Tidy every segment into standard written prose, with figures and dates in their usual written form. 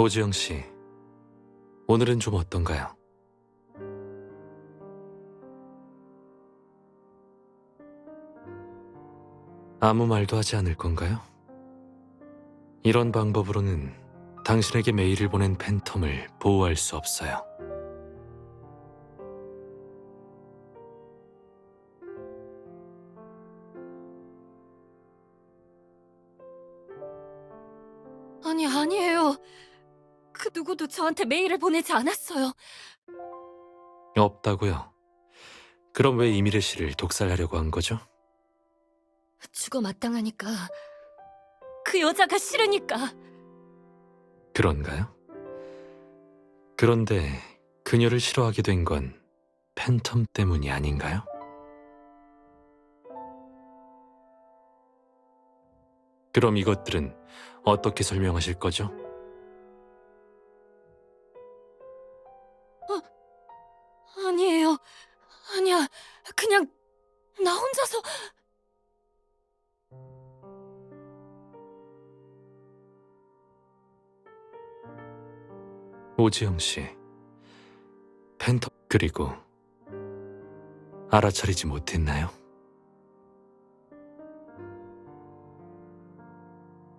오지영 씨, 오늘은 좀 어떤가요? 아무 말도 하지 않을 건가요? 이런 방법으로는 당신에게 메일을 보낸 팬텀을 보호할 수 없어요. 아니에요. 그 누구도 저한테 메일을 보내지 않았어요. 없다고요? 그럼 왜 이미래 씨를 독살하려고 한 거죠? 죽어 마땅하니까. 그 여자가 싫으니까. 그런가요? 그런데 그녀를 싫어하게 된 건 팬텀 때문이 아닌가요? 그럼 이것들은 어떻게 설명하실 거죠? 아니에요. 아니야. 그냥 나 혼자서. 오지영 씨, 팬텀 그리고 알아차리지 못했나요?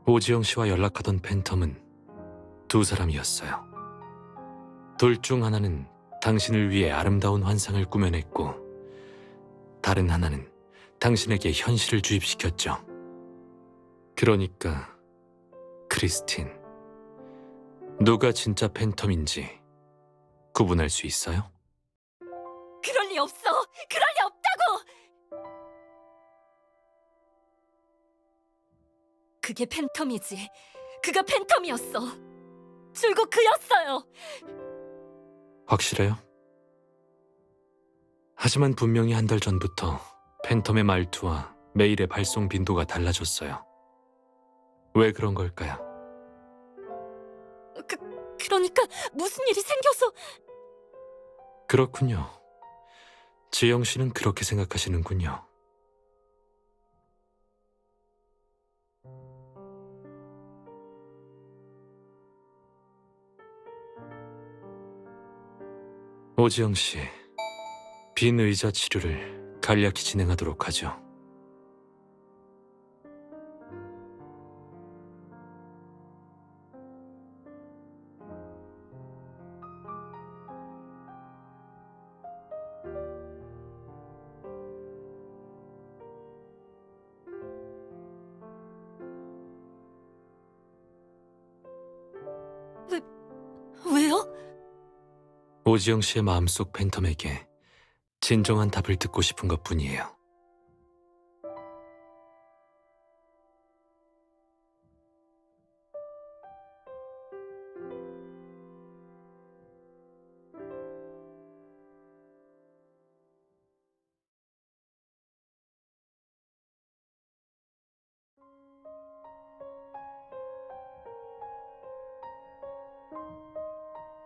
오지영 씨와 연락하던 팬텀은 두 사람이었어요. 둘 중 하나는 당신을 위해 아름다운 환상을 꾸며냈고, 다른 하나는 당신에게 현실을 주입시켰죠. 그러니까 크리스틴, 누가 진짜 팬텀인지 구분할 수 있어요? 그럴 리 없어. 그럴 리 없다고. 그게 팬텀이지. 그가 팬텀이었어. 줄곧 그였어요. 확실해요? 하지만 분명히 한 달 전부터 팬텀의 말투와 메일의 발송 빈도가 달라졌어요. 왜 그런 걸까요? 그러니까 무슨 일이 생겨서. 그렇군요. 지영 씨는 그렇게 생각하시는군요. 오지영 씨, 빈 의자 치료를 간략히 진행하도록 하죠. 왜요? 오지영 씨의 마음속 팬텀에게 진정한 답을 듣고 싶은 것뿐이에요.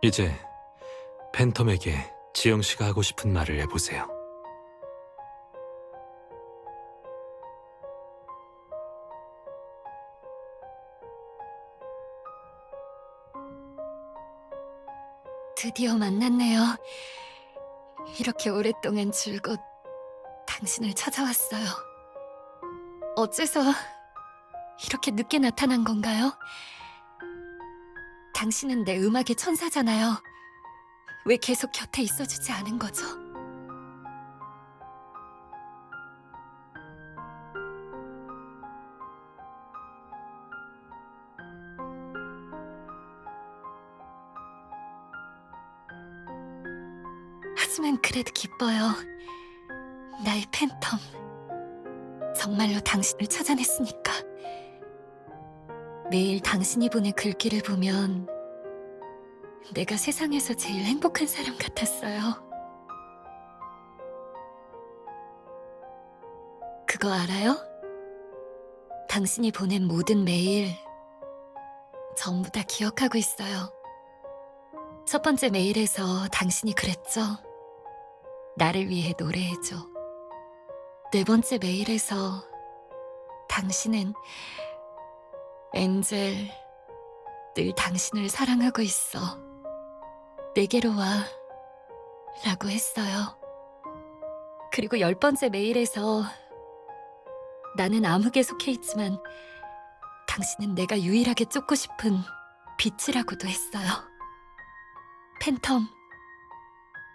이제 팬텀에게 지영 씨가 하고 싶은 말을 해보세요. 드디어 만났네요. 이렇게 오랫동안 줄곧 당신을 찾아왔어요. 어째서 이렇게 늦게 나타난 건가요? 당신은 내 음악의 천사잖아요. 왜 계속 곁에 있어주지 않은 거죠? 하지만 그래도 기뻐요. 나의 팬텀. 정말로 당신을 찾아냈으니까. 매일 당신이 보낸 글귀를 보면 내가 세상에서 제일 행복한 사람 같았어요. 그거 알아요? 당신이 보낸 모든 메일 전부 다 기억하고 있어요. 첫 번째 메일에서 당신이 그랬죠. 나를 위해 노래해줘. 네 번째 메일에서 당신은 엔젤, 늘 당신을 사랑하고 있어. 내게로 와. 라고 했어요. 그리고 10번째 메일에서 나는 암흑에 속해 있지만 당신은 내가 유일하게 쫓고 싶은 빛이라고도 했어요. 팬텀,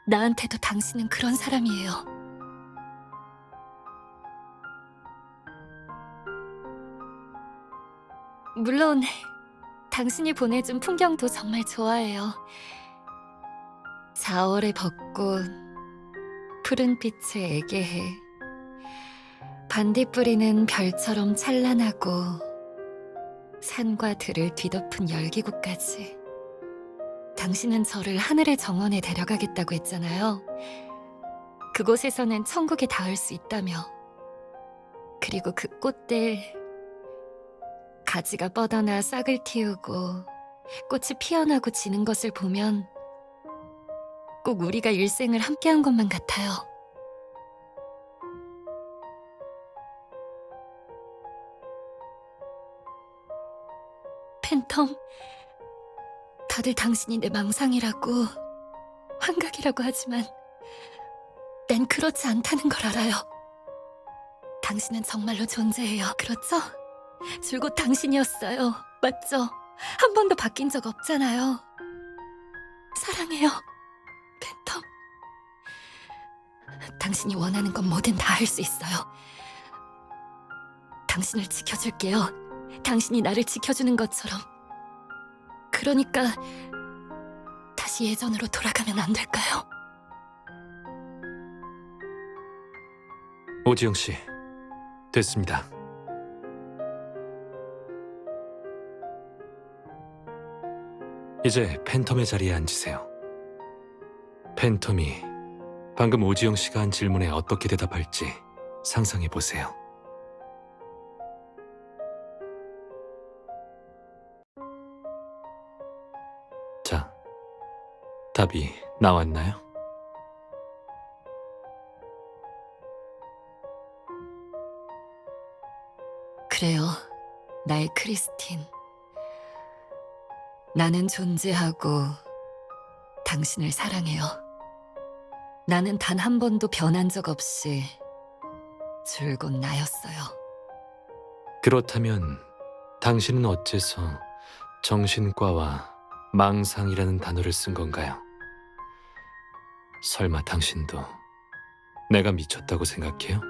나한테도 당신은 그런 사람이에요. 물론 당신이 보내준 풍경도 정말 좋아해요. 4월의 벚꽃, 푸른 빛의 애게해, 반딧불이는 별처럼 찬란하고 산과 들을 뒤덮은 열기구까지. 당신은 저를 하늘의 정원에 데려가겠다고 했잖아요. 그곳에서는 천국에 닿을 수 있다며. 그리고 그 꽃들, 가지가 뻗어나 싹을 틔우고 꽃이 피어나고 지는 것을 보면 꼭 우리가 일생을 함께한 것만 같아요. 팬텀, 다들 당신이 내 망상이라고, 환각이라고 하지만 난 그렇지 않다는 걸 알아요. 당신은 정말로 존재해요. 그렇죠? 줄곧 당신이었어요. 맞죠? 한 번도 바뀐 적 없잖아요. 사랑해요, 팬텀. 당신이 원하는 건 뭐든 다 할 수 있어요. 당신을 지켜줄게요. 당신이 나를 지켜주는 것처럼. 그러니까 다시 예전으로 돌아가면 안 될까요? 오지영 씨, 됐습니다. 이제 팬텀의 자리에 앉으세요. 팬텀이 방금 오지영 씨가 한 질문에 어떻게 대답할지 상상해 보세요. 자, 답이 나왔나요? 그래요, 나의 크리스틴. 나는 존재하고 당신을 사랑해요. 나는 단 한 번도 변한 적 없이 줄곧 나였어요. 그렇다면 당신은 어째서 정신과와 망상이라는 단어를 쓴 건가요? 설마 당신도 내가 미쳤다고 생각해요?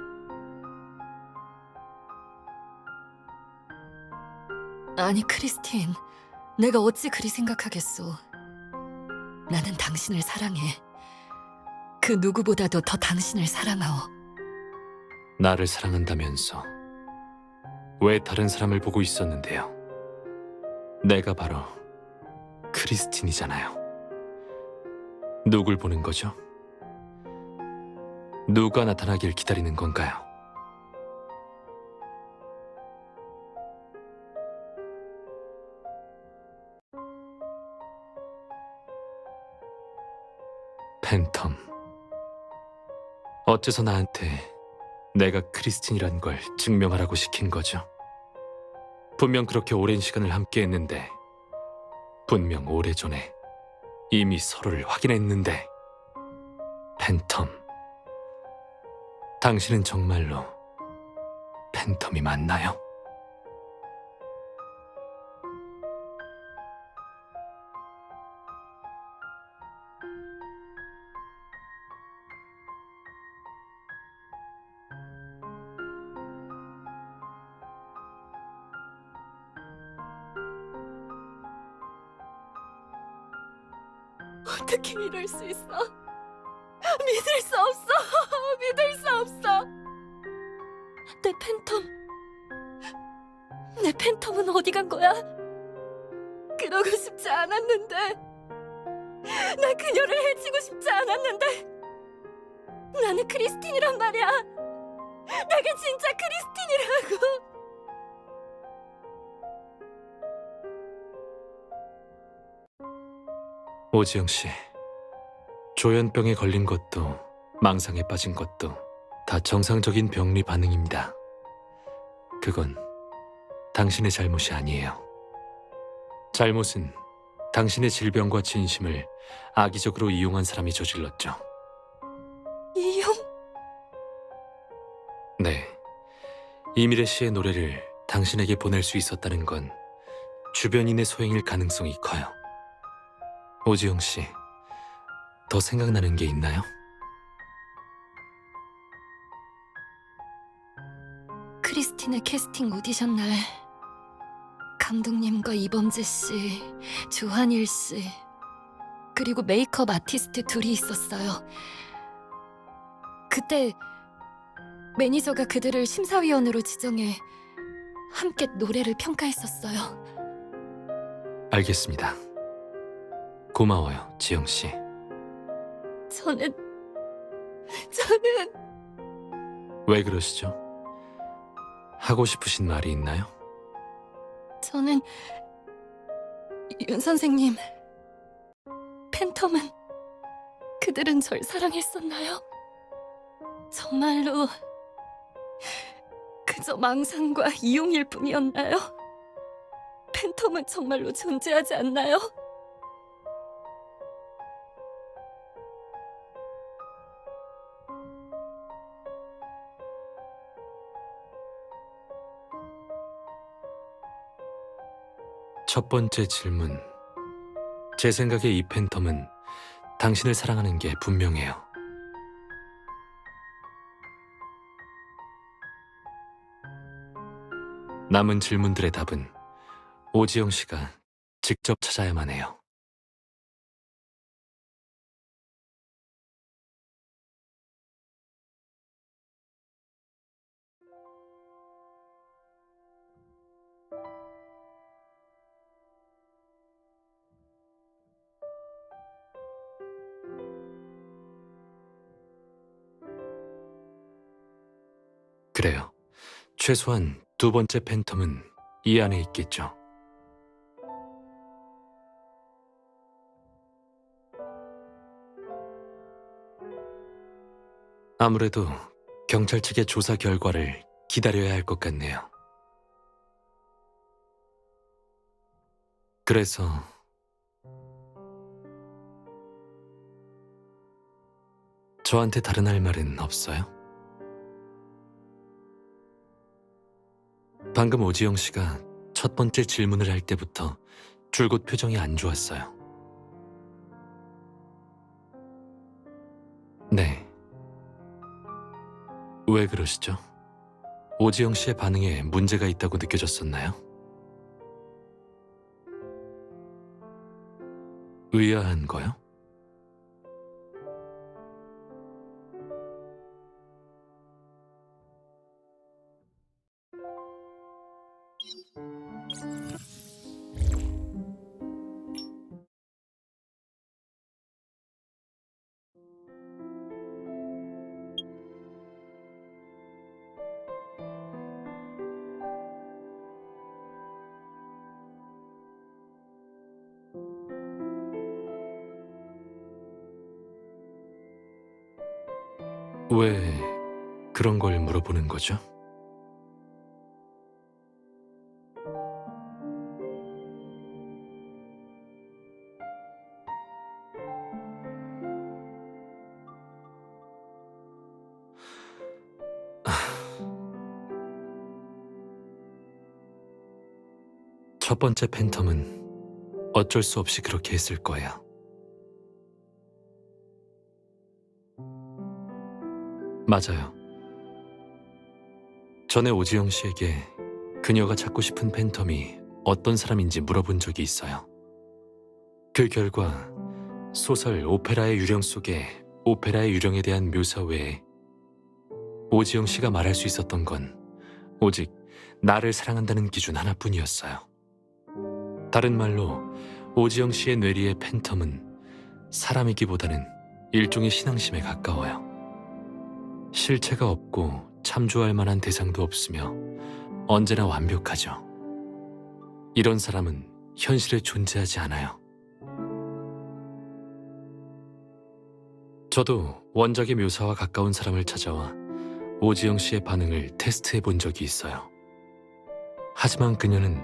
아니, 크리스틴, 내가 어찌 그리 생각하겠소. 나는 당신을 사랑해. 그 누구보다도 더 당신을 사랑하오. 나를 사랑한다면서 왜 다른 사람을 보고 있었는데요? 내가 바로 크리스틴이잖아요. 누굴 보는 거죠? 누가 나타나길 기다리는 건가요? 팬텀, 어째서 나한테 내가 크리스틴이란 걸 증명하라고 시킨 거죠? 분명 그렇게 오랜 시간을 함께했는데, 분명 오래전에 이미 서로를 확인했는데. 팬텀, 당신은 정말로 팬텀이 맞나요? 어떻게 이럴 수 있어? 믿을 수 없어. 믿을 수 없어. 내 팬텀. 내 팬텀은 어디 간 거야? 그러고 싶지 않았는데. 나 그녀를 해치고 싶지 않았는데. 나는 크리스틴이란 말이야. 내가 진짜 크리스틴이라고. 오지영 씨, 조현병에 걸린 것도 망상에 빠진 것도 다 정상적인 병리 반응입니다. 그건 당신의 잘못이 아니에요. 잘못은 당신의 질병과 진심을 악의적으로 이용한 사람이 저질렀죠. 이용? 네. 이미래 씨의 노래를 당신에게 보낼 수 있었다는 건 주변인의 소행일 가능성이 커요. 오지영 씨, 더 생각나는 게 있나요? 크리스틴의 캐스팅 오디션 날 감독님과 이범재 씨, 조한일 씨, 그리고 메이크업 아티스트 둘이 있었어요. 그때 매니저가 그들을 심사위원으로 지정해 함께 노래를 평가했었어요. 알겠습니다. 고마워요, 지영 씨. 저는 왜 그러시죠? 하고 싶으신 말이 있나요? 저는 윤 선생님, 팬텀은 그들은 절 사랑했었나요? 정말로 그저 망상과 이용일 뿐이었나요? 팬텀은 정말로 존재하지 않나요? 첫 번째 질문. 제 생각에 이 팬텀은 당신을 사랑하는 게 분명해요. 남은 질문들의 답은 오지영 씨가 직접 찾아야만 해요. 그래요. 최소한 두 번째 팬텀은 이 안에 있겠죠. 아무래도 경찰 측의 조사 결과를 기다려야 할 것 같네요. 그래서 저한테 다른 할 말은 없어요? 방금 오지영 씨가 첫 번째 질문을 할 때부터 줄곧 표정이 안 좋았어요. 네. 왜 그러시죠? 오지영 씨의 반응에 문제가 있다고 느껴졌었나요? 의아한 거요? 왜 그런 걸 물어보는 거죠? 첫 번째 팬텀은 어쩔 수 없이 그렇게 했을 거예요. 맞아요. 전에 오지영 씨에게 그녀가 찾고 싶은 팬텀이 어떤 사람인지 물어본 적이 있어요. 그 결과 소설 오페라의 유령 속에 오페라의 유령에 대한 묘사 외에 오지영 씨가 말할 수 있었던 건 오직 나를 사랑한다는 기준 하나뿐이었어요. 다른 말로 오지영 씨의 뇌리의 팬텀은 사람이기보다는 일종의 신앙심에 가까워요. 실체가 없고 참조할 만한 대상도 없으며 언제나 완벽하죠. 이런 사람은 현실에 존재하지 않아요. 저도 원작의 묘사와 가까운 사람을 찾아와 오지영 씨의 반응을 테스트해 본 적이 있어요. 하지만 그녀는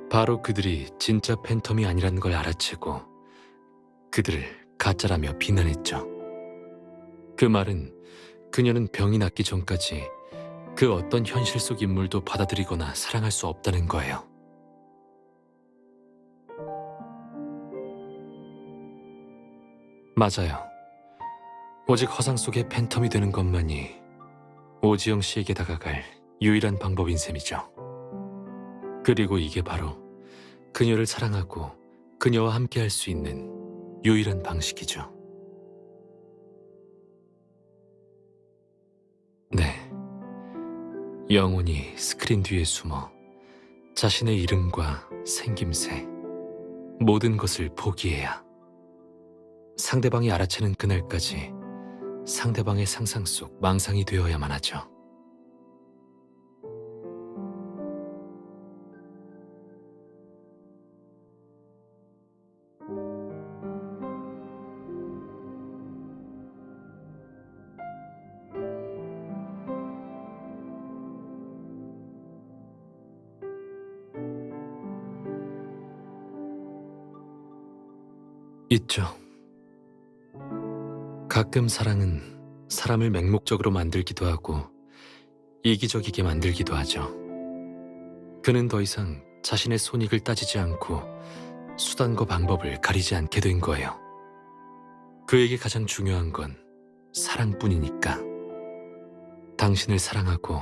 바로 그들이 진짜 팬텀이 아니라는 걸 알아채고 그들을 가짜라며 비난했죠. 그 말은 그녀는 병이 낫기 전까지 그 어떤 현실 속 인물도 받아들이거나 사랑할 수 없다는 거예요. 맞아요. 오직 허상 속의 팬텀이 되는 것만이 오지영 씨에게 다가갈 유일한 방법인 셈이죠. 그리고 이게 바로 그녀를 사랑하고 그녀와 함께 할 수 있는 유일한 방식이죠. 네. 영원히 스크린 뒤에 숨어 자신의 이름과 생김새, 모든 것을 포기해야 상대방이 알아채는 그날까지 상대방의 상상 속 망상이 되어야만 하죠. 있죠. 가끔 사랑은 사람을 맹목적으로 만들기도 하고 이기적이게 만들기도 하죠. 그는 더 이상 자신의 손익을 따지지 않고 수단과 방법을 가리지 않게 된 거예요. 그에게 가장 중요한 건 사랑뿐이니까. 당신을 사랑하고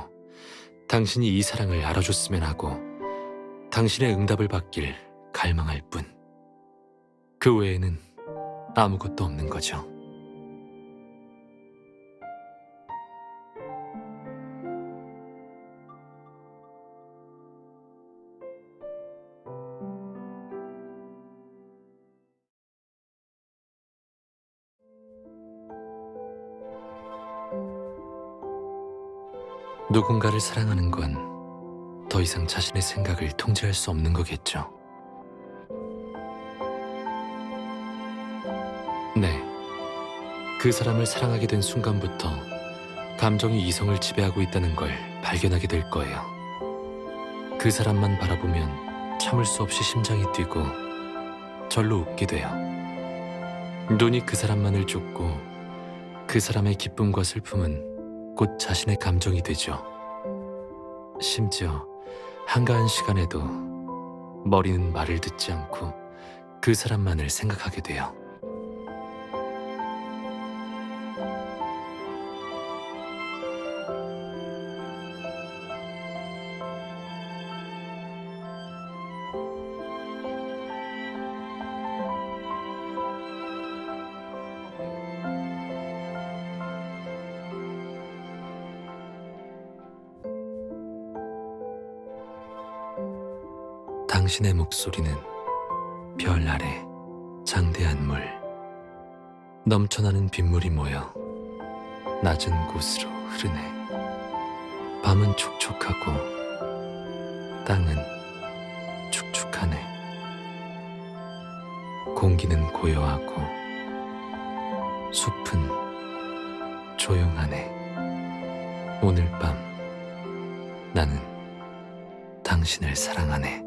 당신이 이 사랑을 알아줬으면 하고 당신의 응답을 받길 갈망할 뿐. 그 외에는 아무것도 없는 거죠. 누군가를 사랑하는 건 더 이상 자신의 생각을 통제할 수 없는 거겠죠. 네. 그 사람을 사랑하게 된 순간부터 감정이 이성을 지배하고 있다는 걸 발견하게 될 거예요. 그 사람만 바라보면 참을 수 없이 심장이 뛰고 절로 웃게 돼요. 눈이 그 사람만을 쫓고 그 사람의 기쁨과 슬픔은 곧 자신의 감정이 되죠. 심지어 한가한 시간에도 머리는 말을 듣지 않고 그 사람만을 생각하게 돼요. 당신의 목소리는 별 아래 장대한 물, 넘쳐나는 빗물이 모여 낮은 곳으로 흐르네. 밤은 촉촉하고 땅은 축축하네. 공기는 고요하고 숲은 조용하네. 오늘 밤 나는 당신을 사랑하네.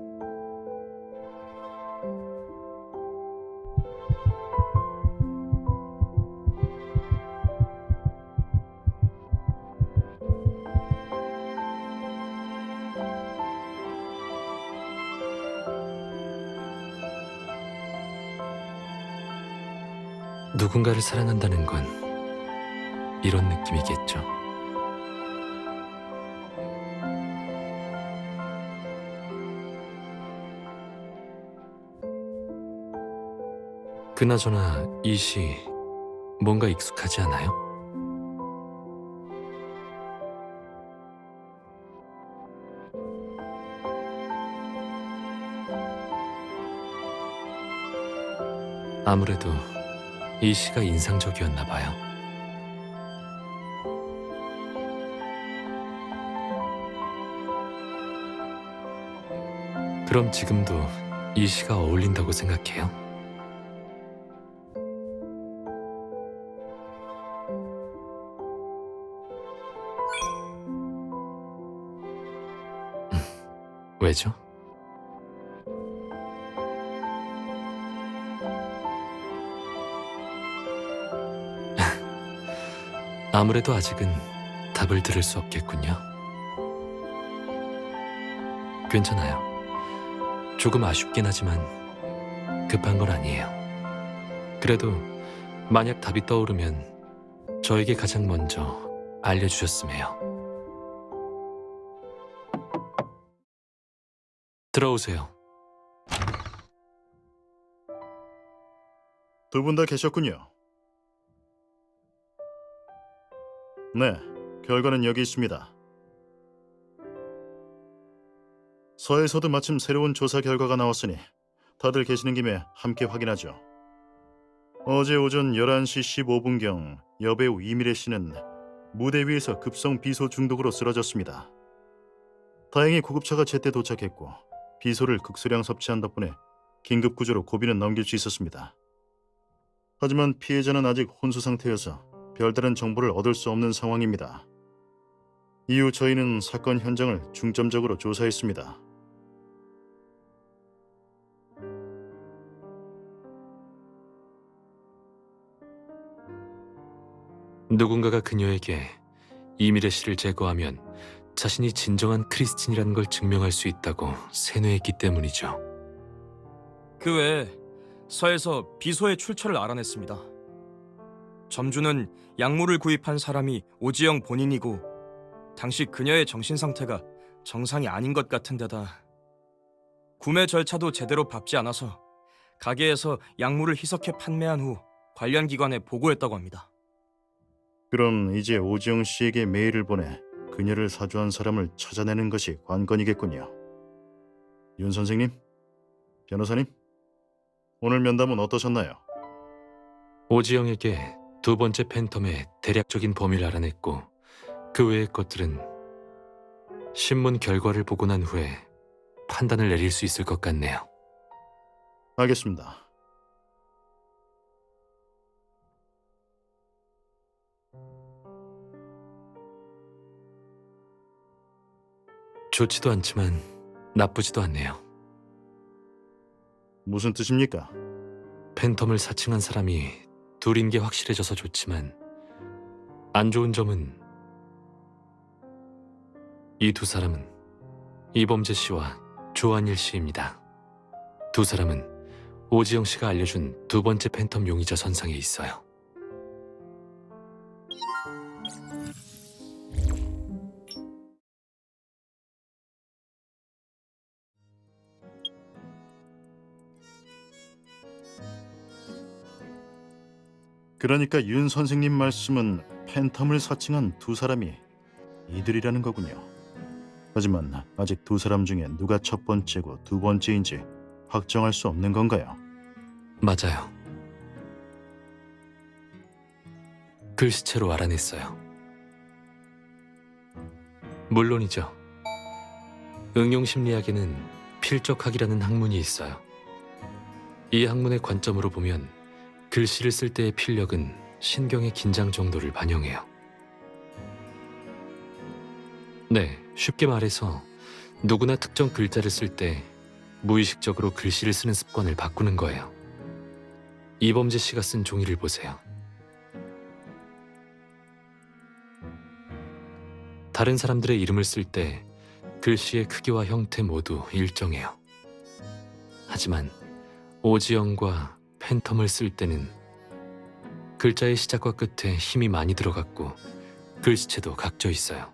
누군가를 사랑한다는 건 이런 느낌이겠죠. 그나저나 이 시 뭔가 익숙하지 않아요? 아무래도 이 시가 인상적이었나 봐요. 그럼 지금도 이 시가 어울린다고 생각해요? 왜죠? 아무래도 아직은 답을 들을 수 없겠군요. 괜찮아요. 조금 아쉽긴 하지만 급한 건 아니에요. 그래도 만약 답이 떠오르면 저에게 가장 먼저 알려주셨음 해요. 들어오세요. 두 분 다 계셨군요. 네, 결과는 여기 있습니다. 서에서도 마침 새로운 조사 결과가 나왔으니 다들 계시는 김에 함께 확인하죠. 어제 오전 11시 15분경 여배우 이미래 씨는 무대 위에서 급성 비소 중독으로 쓰러졌습니다. 다행히 구급차가 제때 도착했고 비소를 극소량 섭취한 덕분에 긴급 구조로 고비는 넘길 수 있었습니다. 하지만 피해자는 아직 혼수 상태여서 별다른 정보를 얻을 수 없는 상황입니다. 이후 저희는 사건 현장을 중점적으로 조사했습니다. 누군가가 그녀에게 이미래 씨를 제거하면 자신이 진정한 크리스틴이라는 걸 증명할 수 있다고 세뇌했기 때문이죠. 그 외에 서에서 비소의 출처를 알아냈습니다. 점주는 약물을 구입한 사람이 오지영 본인이고 당시 그녀의 정신 상태가 정상이 아닌 것 같은데다 구매 절차도 제대로 밟지 않아서 가게에서 약물을 희석해 판매한 후 관련 기관에 보고했다고 합니다. 그럼 이제 오지영 씨에게 메일을 보내 그녀를 사주한 사람을 찾아내는 것이 관건이겠군요. 윤 선생님, 변호사님, 오늘 면담은 어떠셨나요? 오지영에게 두 번째 팬텀의 대략적인 범위를 알아냈고 그 외의 것들은 신문 결과를 보고 난 후에 판단을 내릴 수 있을 것 같네요. 알겠습니다. 좋지도 않지만 나쁘지도 않네요. 무슨 뜻입니까? 팬텀을 사칭한 사람이 둘인 게 확실해져서 좋지만 안 좋은 점은 이 두 사람은 이범재 씨와 조한일 씨입니다. 두 사람은 오지영 씨가 알려준 두 번째 팬텀 용의자 선상에 있어요. 그러니까 윤 선생님 말씀은 팬텀을 사칭한 두 사람이 이들이라는 거군요. 하지만 아직 두 사람 중에 누가 첫 번째고 두 번째인지 확정할 수 없는 건가요? 맞아요. 글씨체로 알아냈어요. 물론이죠. 응용심리학에는 필적학이라는 학문이 있어요. 이 학문의 관점으로 보면 글씨를 쓸 때의 필력은 신경의 긴장 정도를 반영해요. 네, 쉽게 말해서 누구나 특정 글자를 쓸 때 무의식적으로 글씨를 쓰는 습관을 바꾸는 거예요. 이범재 씨가 쓴 종이를 보세요. 다른 사람들의 이름을 쓸 때 글씨의 크기와 형태 모두 일정해요. 하지만 오지영과 팬텀을 쓸 때는 글자의 시작과 끝에 힘이 많이 들어갔고 글씨체도 각져 있어요.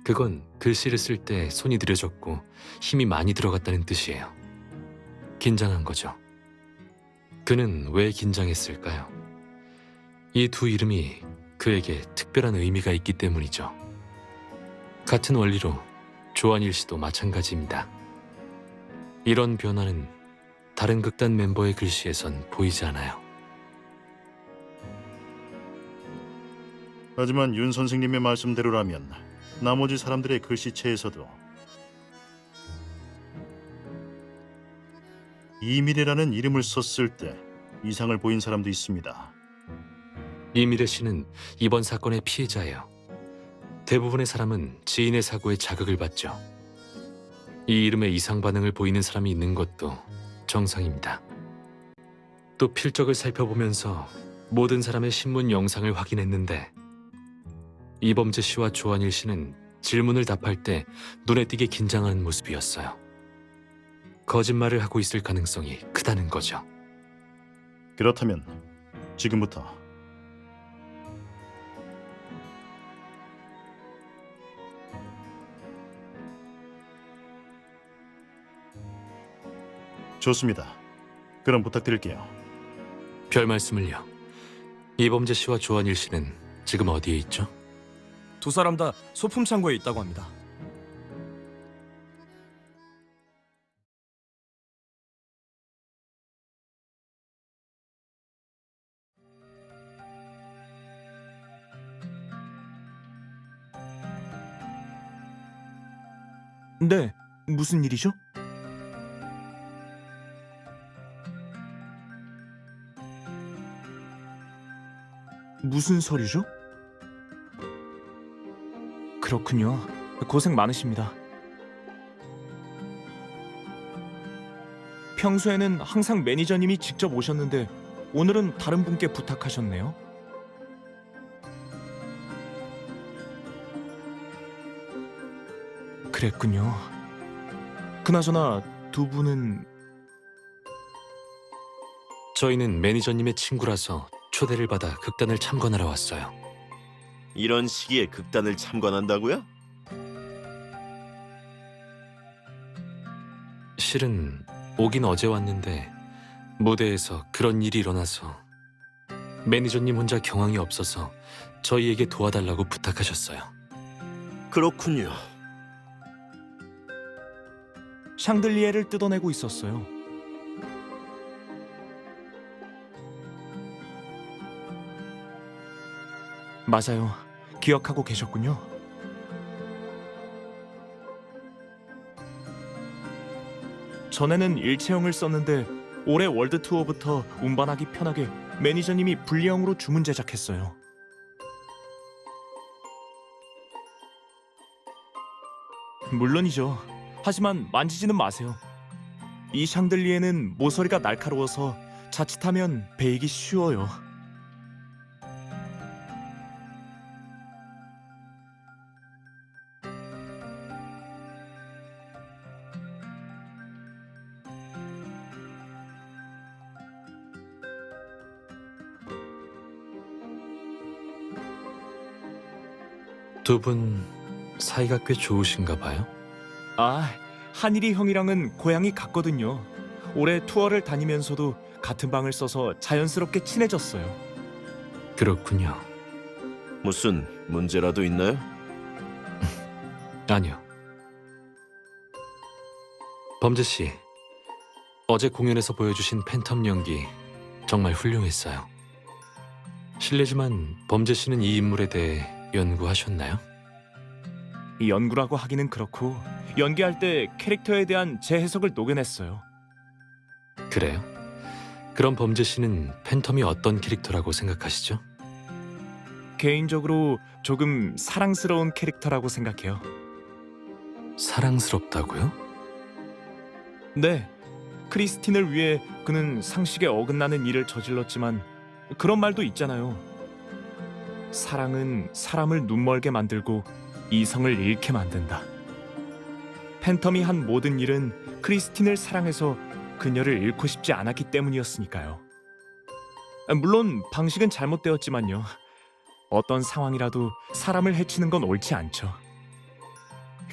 그건 글씨를 쓸 때 손이 느려졌고 힘이 많이 들어갔다는 뜻이에요. 긴장한 거죠. 그는 왜 긴장했을까요? 이 두 이름이 그에게 특별한 의미가 있기 때문이죠. 같은 원리로 조한일 씨도 마찬가지입니다. 이런 변화는 다른 극단 멤버의 글씨에선 보이지 않아요. 하지만 윤 선생님의 말씀대로라면 나머지 사람들의 글씨체에서도 이미래라는 이름을 썼을 때 이상을 보인 사람도 있습니다. 이미래 씨는 이번 사건의 피해자예요. 대부분의 사람은 지인의 사고에 자극을 받죠. 이 이름에 이상 반응을 보이는 사람이 있는 것도 정상입니다. 또 필적을 살펴보면서 모든 사람의 신문 영상을 확인했는데 이범재 씨와 조한일 씨는 질문을 답할 때 눈에 띄게 긴장하는 모습이었어요. 거짓말을 하고 있을 가능성이 크다는 거죠. 그렇다면 지금부터 좋습니다. 그럼 부탁드릴게요. 별 말씀을요. 이범재 씨와 조한일 씨는 지금 어디에 있죠? 두 사람 다 소품 창고에 있다고 합니다. 네, 무슨 일이죠? 무슨 서류죠? 그렇군요. 고생 많으십니다. 평소에는 항상 매니저님이 직접 오셨는데 오늘은 다른 분께 부탁하셨네요. 그랬군요. 그나저나 두 분은 저희는 매니저님의 친구라서 초대를 받아 극단을 참관하러 왔어요. 이런 시기에 극단을 참관한다고요? 실은 오긴 어제 왔는데 무대에서 그런 일이 일어나서 매니저님 혼자 경황이 없어서 저희에게 도와달라고 부탁하셨어요. 그렇군요. 샹들리에를 뜯어내고 있었어요. 맞아요. 기억하고 계셨군요. 전에는 일체형을 썼는데 올해 월드 투어부터 운반하기 편하게 매니저님이 분리형으로 주문 제작했어요. 물론이죠. 하지만 만지지는 마세요. 이 샹들리에는 모서리가 날카로워서 자칫하면 베이기 쉬워요. 두 분 사이가 꽤 좋으신가 봐요? 아, 한일이 형이랑은 고향이 같거든요. 올해 투어를 다니면서도 같은 방을 써서 자연스럽게 친해졌어요. 그렇군요. 무슨 문제라도 있나요? 아니요. 범재 씨, 어제 공연에서 보여주신 팬텀 연기 정말 훌륭했어요. 실례지만 범재 씨는 이 인물에 대해 연구하셨나요? 이 연구라고 하기는 그렇고 연기할 때 캐릭터에 대한 제 해석을 녹여냈어요. 그래요? 그럼 범재 씨는 팬텀이 어떤 캐릭터라고 생각하시죠? 개인적으로 조금 사랑스러운 캐릭터라고 생각해요. 사랑스럽다고요? 네, 크리스틴을 위해 그는 상식에 어긋나는 일을 저질렀지만 그런 말도 있잖아요. 사랑은 사람을 눈멀게 만들고 이성을 잃게 만든다. 팬텀이 한 모든 일은 크리스틴을 사랑해서 그녀를 잃고 싶지 않았기 때문이었으니까요. 물론 방식은 잘못되었지만요. 어떤 상황이라도 사람을 해치는 건 옳지 않죠.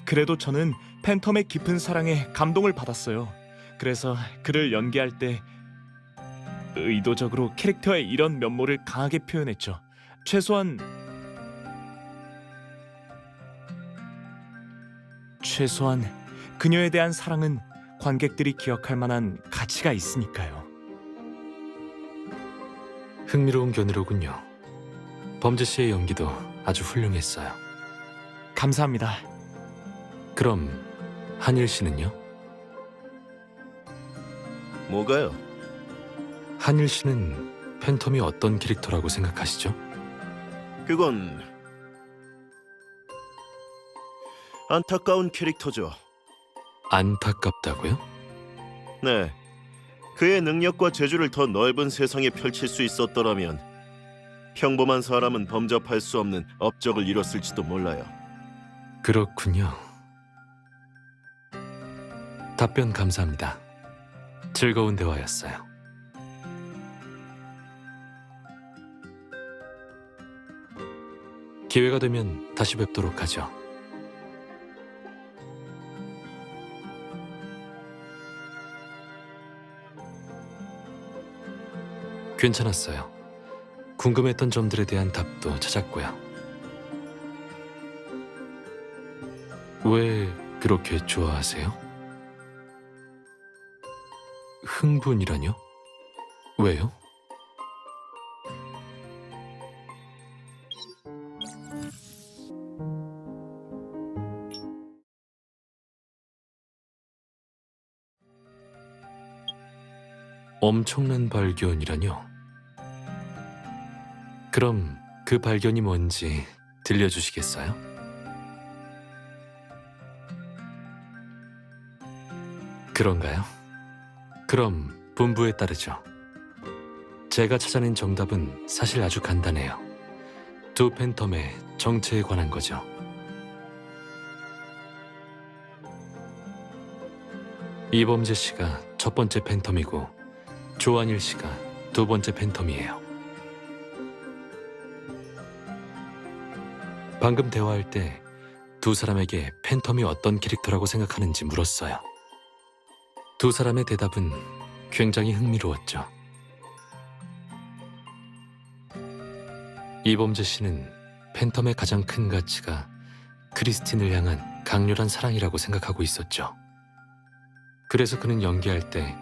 그래도 저는 팬텀의 깊은 사랑에 감동을 받았어요. 그래서 그를 연기할 때 의도적으로 캐릭터의 이런 면모를 강하게 표현했죠. 최소한 그녀에 대한 사랑은 관객들이 기억할 만한 가치가 있으니까요. 흥미로운 견해로군요. 범재 씨의 연기도 아주 훌륭했어요. 감사합니다. 그럼 한일 씨는요? 뭐가요? 한일 씨는 팬텀이 어떤 캐릭터라고 생각하시죠? 그건 안타까운 캐릭터죠. 안타깝다고요? 네. 그의 능력과 재주를 더 넓은 세상에 펼칠 수 있었더라면 평범한 사람은 범접할 수 없는 업적을 이뤘을지도 몰라요. 그렇군요. 답변 감사합니다. 즐거운 대화였어요. 기회가 되면 다시 뵙도록 하죠. 괜찮았어요. 궁금했던 점들에 대한 답도 찾았고요. 왜 그렇게 좋아하세요? 흥분이라뇨? 왜요? 엄청난 발견이라뇨? 그럼 그 발견이 뭔지 들려주시겠어요? 그런가요? 그럼 본부에 따르죠. 제가 찾아낸 정답은 사실 아주 간단해요. 두 팬텀의 정체에 관한 거죠. 이범재 씨가 첫 번째 팬텀이고 조한일 씨가 두 번째 팬텀이에요. 방금 대화할 때 두 사람에게 팬텀이 어떤 캐릭터라고 생각하는지 물었어요. 두 사람의 대답은 굉장히 흥미로웠죠. 이범재 씨는 팬텀의 가장 큰 가치가 크리스틴을 향한 강렬한 사랑이라고 생각하고 있었죠. 그래서 그는 연기할 때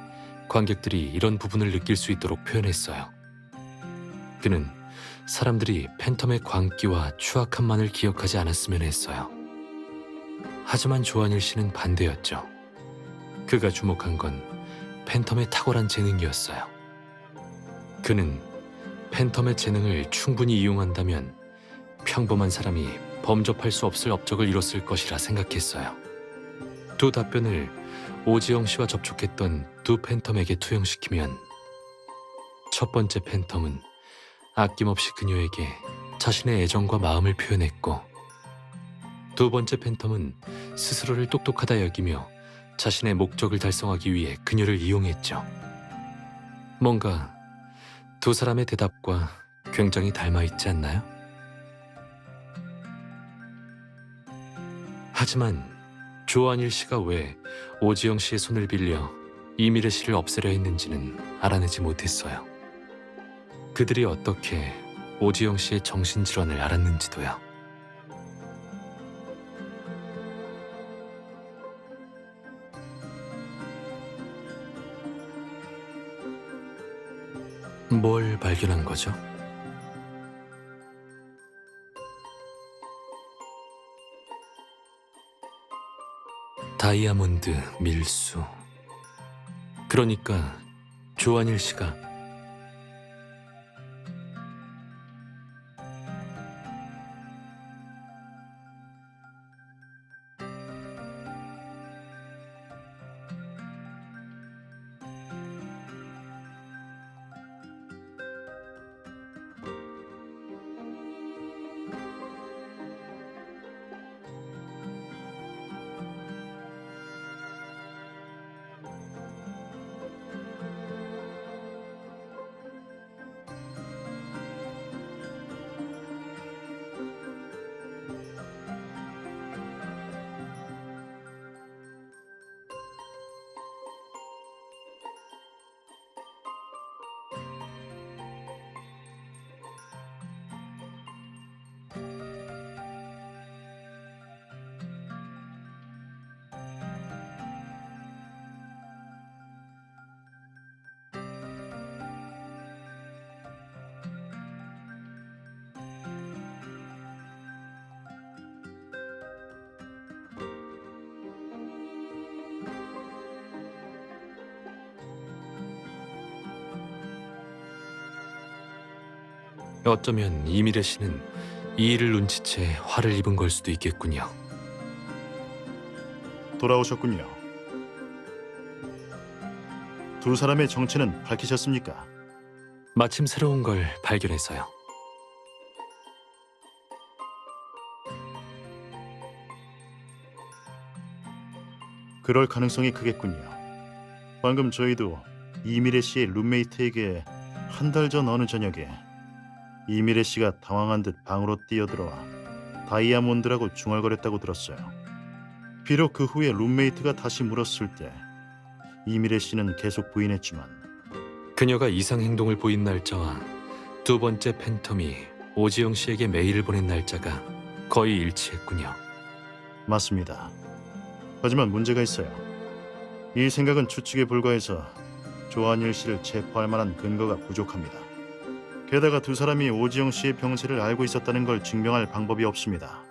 관객들이 이런 부분을 느낄 수 있도록 표현했어요. 그는 사람들이 팬텀의 광기와 추악함만을 기억하지 않았으면 했어요. 하지만 조한일 씨는 반대였죠. 그가 주목한 건 팬텀의 탁월한 재능이었어요. 그는 팬텀의 재능을 충분히 이용한다면 평범한 사람이 범접할 수 없을 업적을 이뤘을 것이라 생각했어요. 두 답변을 오지영 씨와 접촉했던 두 팬텀에게 투영시키면 첫 번째 팬텀은 아낌없이 그녀에게 자신의 애정과 마음을 표현했고 두 번째 팬텀은 스스로를 똑똑하다 여기며 자신의 목적을 달성하기 위해 그녀를 이용했죠. 뭔가 두 사람의 대답과 굉장히 닮아있지 않나요? 하지만 조한일 씨가 왜 오지영 씨의 손을 빌려 이미래 씨를 없애려 했는지는 알아내지 못했어요. 그들이 어떻게 오지영 씨의 정신질환을 알았는지도요. 뭘 발견한 거죠? 다이아몬드 밀수. 그러니까 조한일 씨가 어쩌면 이미래 씨는 이 일을 눈치채 화를 입은 걸 수도 있겠군요. 돌아오셨군요. 두 사람의 정체는 밝히셨습니까? 마침 새로운 걸 발견해서요. 그럴 가능성이 크겠군요. 방금 저희도 이미래 씨의 룸메이트에게 한 달 전 어느 저녁에 이미래 씨가 당황한 듯 방으로 뛰어들어와 다이아몬드라고 중얼거렸다고 들었어요. 비록 그 후에 룸메이트가 다시 물었을 때 이미래 씨는 계속 부인했지만 그녀가 이상 행동을 보인 날짜와 두 번째 팬텀이 오지영 씨에게 메일을 보낸 날짜가 거의 일치했군요. 맞습니다. 하지만 문제가 있어요. 이 생각은 추측에 불과해서 조한일 씨를 체포할 만한 근거가 부족합니다. 게다가 두 사람이 오지영 씨의 병세를 알고 있었다는 걸 증명할 방법이 없습니다.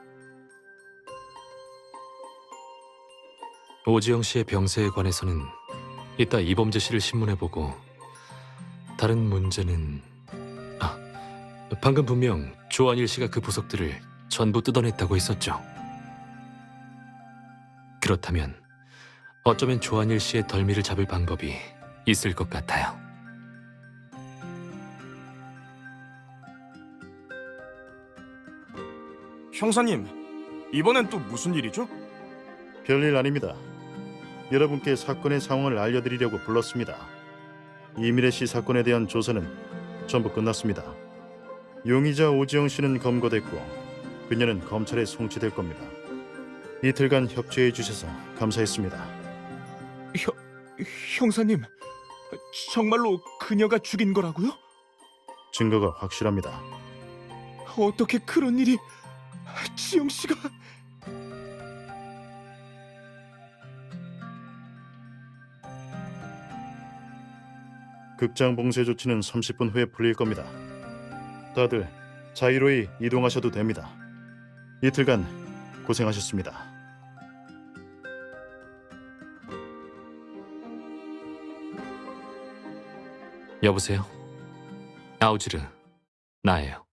오지영 씨의 병세에 관해서는 이따 이범재 씨를 신문해보고 다른 문제는 방금 분명 조한일 씨가 그 보석들을 전부 뜯어냈다고 했었죠. 그렇다면 어쩌면 조한일 씨의 덜미를 잡을 방법이 있을 것 같아요. 형사님, 이번엔 또 무슨 일이죠? 별일 아닙니다. 여러분께 사건의 상황을 알려드리려고 불렀습니다. 이미래 씨 사건에 대한 조사는 전부 끝났습니다. 용의자 오지영 씨는 검거됐고 그녀는 검찰에 송치될 겁니다. 이틀간 협조해 주셔서 감사했습니다. 형사님, 정말로 그녀가 죽인 거라고요? 증거가 확실합니다. 어떻게 그런 일이... 지영 씨가... 극장 봉쇄 조치는 30분 후에 풀릴 겁니다. 다들 자유로이 이동하셔도 됩니다. 이틀간 고생하셨습니다. 여보세요? 아우지르, 나예요.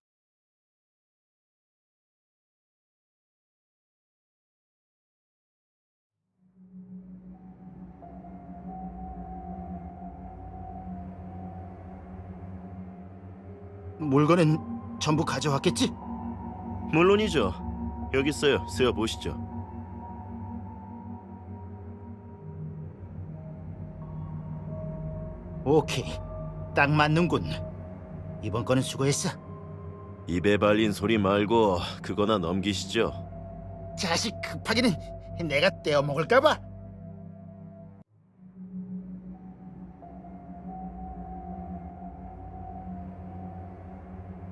물건은 전부 가져왔겠지? 물론이죠. 여기 있어요. 세어 보시죠. 오케이, 딱 맞는군. 이번 건은 수고했어. 입에 발린 소리 말고 그거나 넘기시죠. 자식 급하기는 내가 떼어 먹을까봐.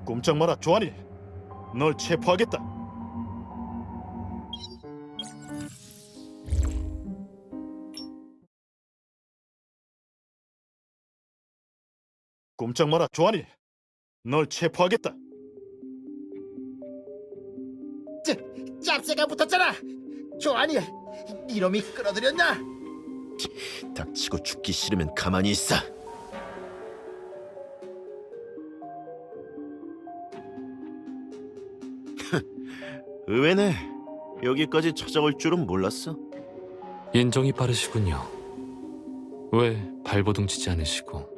꼼짝 마라, 조한일. 널 체포하겠다. 꼼짝 마라, 조한일. 널 체포하겠다. 짭새가 붙었잖아. 조한이 이놈이 끌어들였나? 닥치고 죽기 싫으면 가만히 있어. 의외네. 여기까지 찾아올 줄은 몰랐어. 인정이 빠르시군요. 왜 발버둥 치지 않으시고?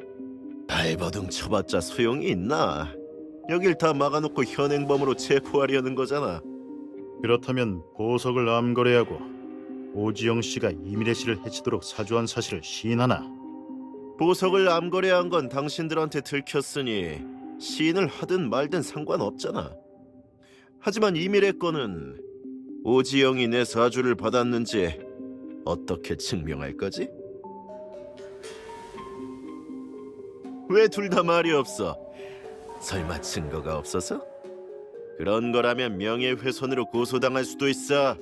발버둥 쳐봤자 소용이 있나? 여길 다 막아놓고 현행범으로 체포하려는 거잖아. 그렇다면 보석을 암거래하고 오지영 씨가 이미래 씨를 해치도록 사주한 사실을 시인하나? 보석을 암거래한 건 당신들한테 들켰으니 시인을 하든 말든 상관없잖아. 하지만 이미래 거는 오지영이 내 사주를 받았는지 어떻게 증명할 거지? 왜 둘 다 말이 없어? 설마 증거가 없어서? 그런 거라면 명예훼손으로 고소당할 수도 있어.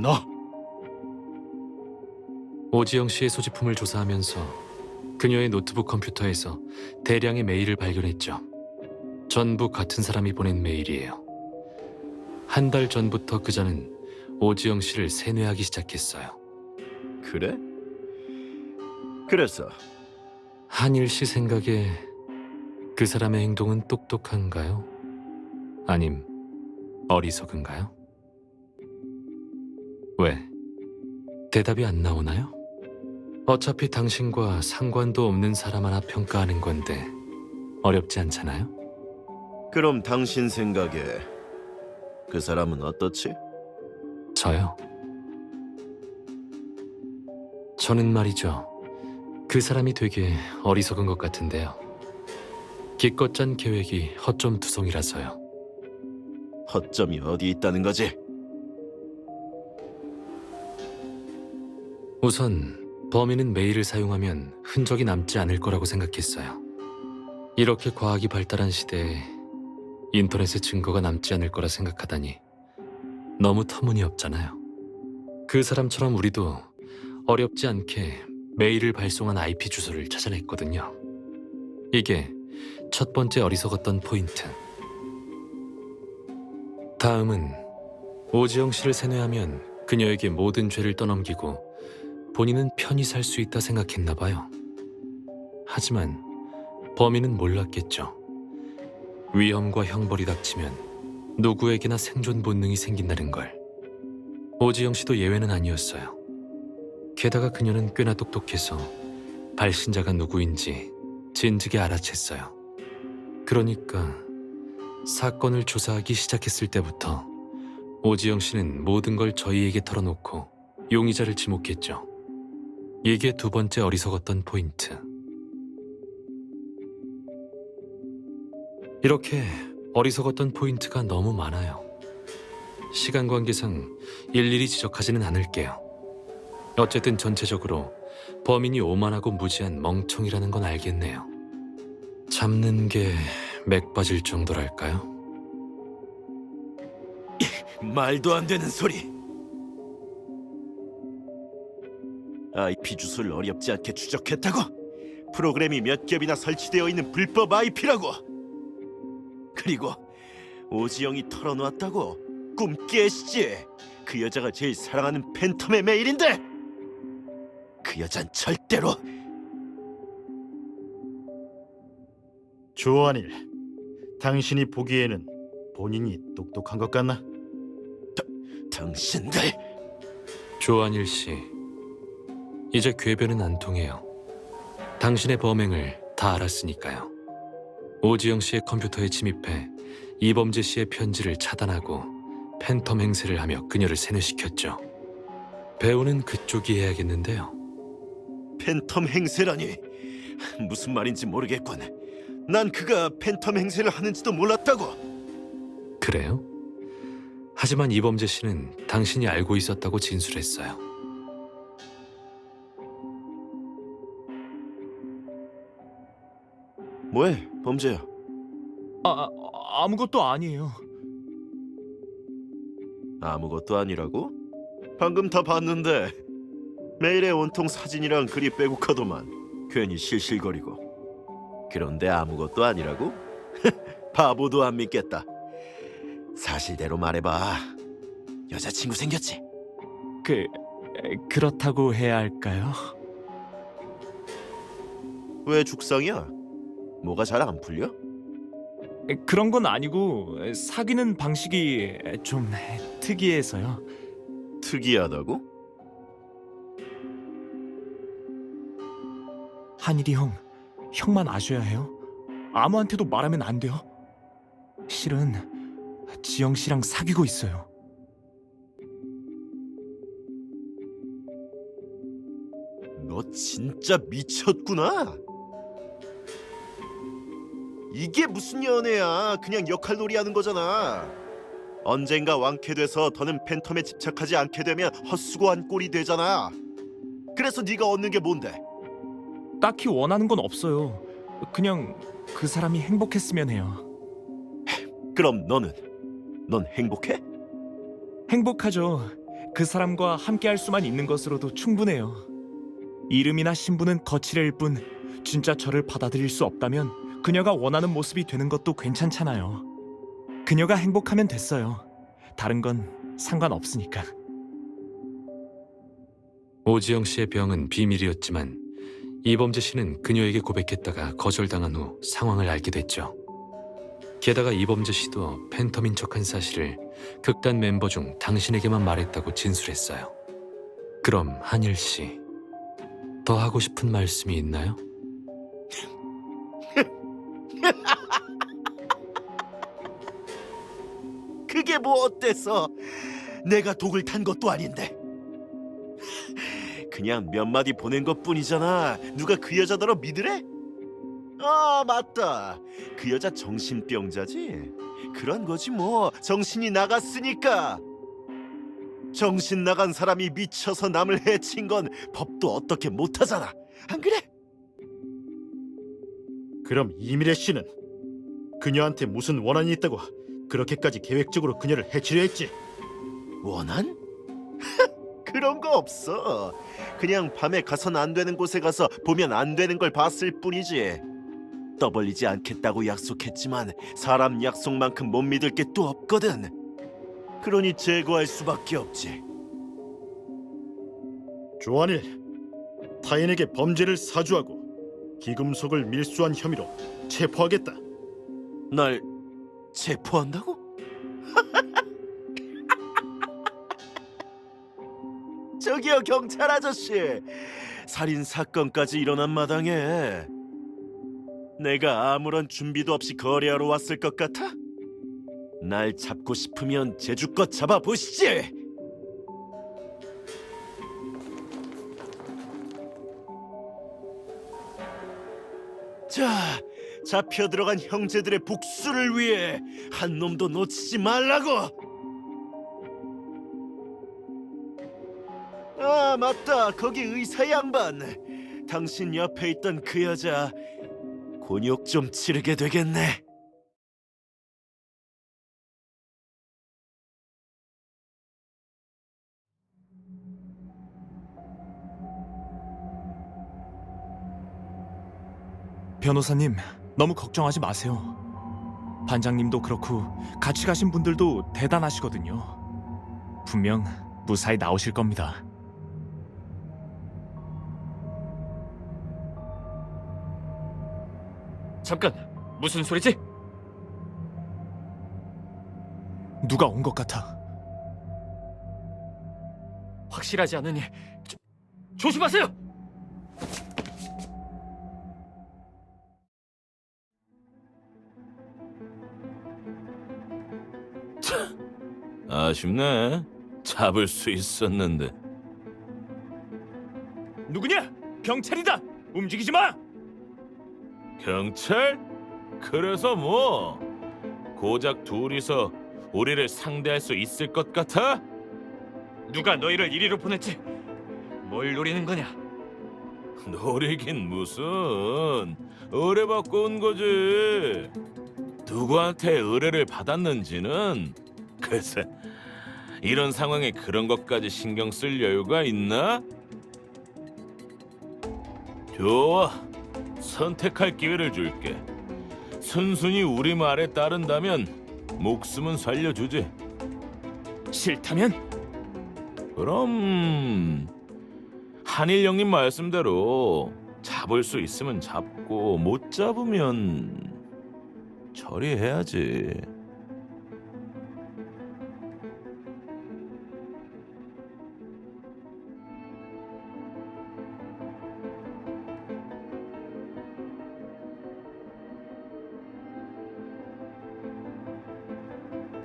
너! 오지영 씨의 소지품을 조사하면서 그녀의 노트북 컴퓨터에서 대량의 메일을 발견했죠. 전부 같은 사람이 보낸 메일이에요. 한 달 전부터 그자는 오지영 씨를 세뇌하기 시작했어요. 그래? 그래서 한일 씨 생각에 그 사람의 행동은 똑똑한가요? 아님 어리석은가요? 왜? 대답이 안 나오나요? 어차피 당신과 상관도 없는 사람 하나 평가하는 건데 어렵지 않잖아요? 그럼 당신 생각에 그 사람은 어떻지? 저요? 저는 말이죠. 그 사람이 되게 어리석은 것 같은데요. 기껏 짠 계획이 허점투성이라서요. 허점이 어디 있다는 거지? 우선 범인은 메일을 사용하면 흔적이 남지 않을 거라고 생각했어요. 이렇게 과학이 발달한 시대에 인터넷에 증거가 남지 않을 거라 생각하다니 너무 터무니없잖아요. 그 사람처럼 우리도 어렵지 않게 메일을 발송한 IP 주소를 찾아냈거든요. 이게 첫 번째 어리석었던 포인트. 다음은 오지영 씨를 세뇌하면 그녀에게 모든 죄를 떠넘기고 본인은 편히 살 수 있다 생각했나 봐요. 하지만 범인은 몰랐겠죠. 위험과 형벌이 닥치면 누구에게나 생존 본능이 생긴다는 걸. 오지영 씨도 예외는 아니었어요. 게다가 그녀는 꽤나 똑똑해서 발신자가 누구인지 진즉에 알아챘어요. 그러니까 사건을 조사하기 시작했을 때부터 오지영 씨는 모든 걸 저희에게 털어놓고 용의자를 지목했죠. 이게 두 번째 어리석었던 포인트. 이렇게 어리석었던 포인트가 너무 많아요. 시간 관계상 일일이 지적하지는 않을게요. 어쨌든 전체적으로 범인이 오만하고 무지한 멍청이라는 건 알겠네요. 잡는 게 맥 빠질 정도랄까요? 말도 안 되는 소리. IP 주소를 어렵지 않게 추적했다고? 프로그램이 몇 겹이나 설치되어 있는 불법 IP라고? 그리고 오지영이 털어놓았다고? 꿈 깨시지? 그 여자가 제일 사랑하는 팬텀의 메일인데! 그 여잔 절대로... 조한일, 당신이 보기에는 본인이 똑똑한 것 같나? 당신들... 조한일 씨, 이제 궤변은 안 통해요. 당신의 범행을 다 알았으니까요. 오지영 씨의 컴퓨터에 침입해 이범재 씨의 편지를 차단하고 팬텀 행세를 하며 그녀를 세뇌시켰죠. 배우는 그쪽이 해야겠는데요. 팬텀 행세라니... 무슨 말인지 모르겠군. 난 그가 팬텀 행세를 하는지도 몰랐다고. 그래요? 하지만 이범재 씨는 당신이 알고 있었다고 진술했어요. 뭐해, 범죄야? 아무것도 아니에요. 아무것도 아니라고? 방금 다 봤는데 메일에 온통 사진이랑 글이 빼곡하더만. 괜히 실실거리고. 그런데 아무것도 아니라고? 바보도 안 믿겠다. 사실대로 말해봐. 여자친구 생겼지? 그렇다고 해야 할까요? 왜 죽상이야? 뭐가 잘 안 풀려? 그런 건 아니고 사귀는 방식이 좀 특이해서요. 특이하다고? 한일이 형만 아셔야 해요. 아무한테도 말하면 안 돼요. 실은 지영 씨랑 사귀고 있어요. 너 진짜 미쳤구나. 이게 무슨 연애야? 그냥 역할놀이 하는 거잖아. 언젠가 왕쾌돼서 더는 팬텀에 집착하지 않게 되면 헛수고한 꼴이 되잖아. 그래서 네가 얻는 게 뭔데? 딱히 원하는 건 없어요. 그냥 그 사람이 행복했으면 해요. 그럼 넌 행복해? 행복하죠. 그 사람과 함께할 수만 있는 것으로도 충분해요. 이름이나 신분은 거칠일 뿐 진짜 저를 받아들일 수 없다면 그녀가 원하는 모습이 되는 것도 괜찮잖아요. 그녀가 행복하면 됐어요. 다른 건 상관없으니까. 오지영 씨의 병은 비밀이었지만 이범재 씨는 그녀에게 고백했다가 거절당한 후 상황을 알게 됐죠. 게다가 이범재 씨도 팬텀인 척한 사실을 극단 멤버 중 당신에게만 말했다고 진술했어요. 그럼 한일 씨, 더 하고 싶은 말씀이 있나요? 그게 뭐 어때서? 내가 독을 탄 것도 아닌데. 그냥 몇 마디 보낸 것뿐이잖아. 누가 그 여자더러 믿으래? 아, 맞다. 그 여자 정신병자지? 그런 거지 뭐. 정신이 나갔으니까. 정신 나간 사람이 미쳐서 남을 해친 건 법도 어떻게 못하잖아. 안 그래? 그럼 이미래 씨는 그녀한테 무슨 원한이 있다고 그렇게까지 계획적으로 그녀를 해치려 했지? 원한? 그런 거 없어. 그냥 밤에 가선 안 되는 곳에 가서 보면 안 되는 걸 봤을 뿐이지. 떠벌리지 않겠다고 약속했지만 사람 약속만큼 못 믿을 게 또 없거든. 그러니 제거할 수밖에 없지. 조한일, 타인에게 범죄를 사주하고 기금속을 밀수한 혐의로 체포하겠다. 날 체포한다고? 저기요, 경찰 아저씨. 살인 사건까지 일어난 마당에 내가 아무런 준비도 없이 거래하러 왔을 것 같아? 날 잡고 싶으면 제주껏 잡아보시지. 자, 잡혀 들어간 형제들의 복수를 위해 한 놈도 놓치지 말라고. 아, 맞다. 거기 의사 양반. 당신 옆에 있던 그 여자 곤욕 좀 치르게 되겠네. 변호사님, 너무 걱정하지 마세요. 반장님도 그렇고 같이 가신 분들도 대단하시거든요. 분명 무사히 나오실 겁니다. 잠깐, 무슨 소리지? 누가 온 것 같아. 확실하지 않으니 조심하세요. 아쉽네. 잡을 수 있었는데. 누구냐? 경찰이다. 움직이지 마. 경찰? 그래서 뭐? 고작 둘이서 우리를 상대할 수 있을 것 같아? 누가 너희를 이리로 보냈지? 뭘 노리는 거냐? 노리긴 무슨. 의뢰받고 온 거지. 누구한테 의뢰를 받았는지는 글쎄, 이런 상황에 그런 것까지 신경 쓸 여유가 있나? 좋아, 선택할 기회를 줄게. 순순히 우리 말에 따른다면 목숨은 살려주지. 싫다면? 그럼 한일 형님 말씀대로 잡을 수 있으면 잡고 못 잡으면 처리해야지.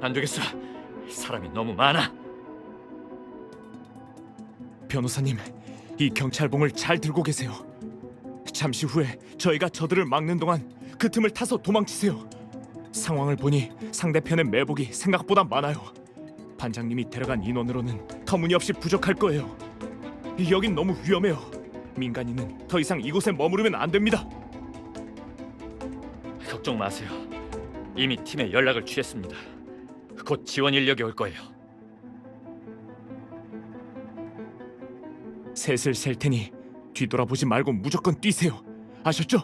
안 되겠어. 사람이 너무 많아. 변호사님, 이 경찰봉을 잘 들고 계세요. 잠시 후에 저희가 저들을 막는 동안 그 틈을 타서 도망치세요. 상황을 보니 상대편의 매복이 생각보다 많아요. 반장님이 데려간 인원으로는 터무니없이 부족할 거예요. 여긴 너무 위험해요. 민간인은 더 이상 이곳에 머무르면 안 됩니다. 걱정 마세요. 이미 팀에 연락을 취했습니다. 곧 지원 인력이 올 거예요. 셋을 셀 테니 뒤돌아보지 말고 무조건 뛰세요. 아셨죠?